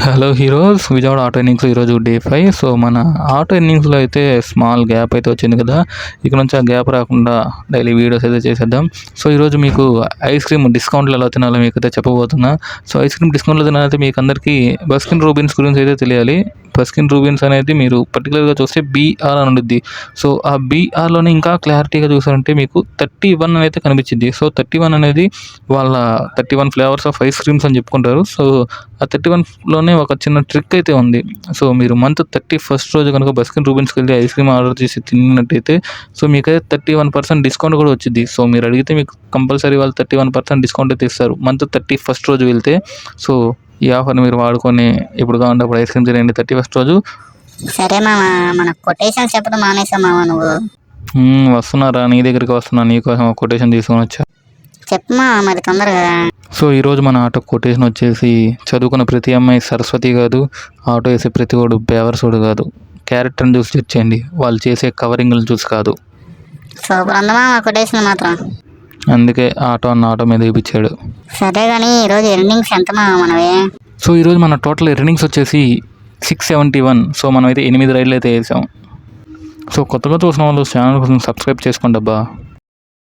Hello heroes, Vijayawada auto innings ఈరోజు day 5. So మన auto ఇన్నింగ్స్లో అయితే స్మాల్ గ్యాప్ అయితే వచ్చింది కదా. ఇక నుంచి ఆ గ్యాప్ రాకుండా డైలీ వీడియోస్ అయితే చేసేద్దాం. సో ఈరోజు మీకు ఐస్ క్రీమ్ డిస్కౌంట్లు ఎలా తినాలో మీకు అయితే చెప్పబోతున్నా. సో ఐస్ క్రీమ్ డిస్కౌంట్లో తినాలంటే మీకు అందరికీ బస్కిన్ రూబిన్స్ గురించి అయితే తెలియాలి. బస్కిన్ రూబిన్స్ అనేది మీరు పర్టికులర్గా చూస్తే బీఆర్ అని ఉంటుంది. సో ఆ బీఆర్లోనే ఇంకా క్లారిటీగా చూసారంటే మీకు 31 అయితే కనిపించింది. సో 31 అనేది వాళ్ళ 31 ఫ్లేవర్స్ ఆఫ్ ఐస్ క్రీమ్స్ అని చెప్పుకుంటారు. సో ఆ 31లోనే ఒక చిన్న ట్రిక్ అయితే ఉంది. సో మీరు మంత్ 31st రోజు కనుక బస్కిన్ రూబిన్స్కి వెళ్ళి ఐస్ క్రీమ్ ఆర్డర్ చేసి తిన్నట్టయితే సో మీకైతే 31% డిస్కౌంట్ కూడా వచ్చింది. సో మీరు అడిగితే మీకు కంపల్సరీ వాళ్ళు 31% డిస్కౌంట్ అయితే ఇస్తారు మంత్ 31st రోజు వెళ్తే. సో ఈ ఆఫర్ని మీరు వాడుకొని ఇప్పుడు కావాలంటే అప్పుడు ఐస్ క్రీమ్ తినండి 31st రోజు. సరే మామ, మన కొటేషన్స్ చెప్పడం మానేసా మామ నువ్వు. వస్తున్నారా, నీ దగ్గరికి వస్తున్నా, నీకోసం ఒక కొటేషన్ తీసుకొని వచ్చా. చెప్పమా మరి తొందరగా. సో ఈరోజు మన ఆటో కొటేషన్ వచ్చేసి, చదువుకున్న ప్రతి అమ్మాయి సరస్వతి కాదు, ఆటో వేసే ప్రతి వాడు బేవర్సోడు కాదు. క్యారెక్టర్ని చూసి జడ్జ్ చేయండి, వాళ్ళు చేసే కవరింగ్లను చూసి కాదు. సూపర్ ఉందమా మా కొటేషన్ మాత్రం. అందుకే ఆటో అన్న ఆటో మీద వేయించాడు. సరే కానీ ఈరోజు ఎర్నింగ్స్ ఎంత మామ మనవి? సో ఈరోజు మన టోటల్ ఎర్నింగ్స్ వచ్చేసి 671. సో మనం అయితే 8 రైడ్లు అయితే వేసాం. సో కొత్తగా చూసిన వాళ్ళు ఛానల్ కోసం సబ్స్క్రైబ్ చేసుకోండి అబ్బా.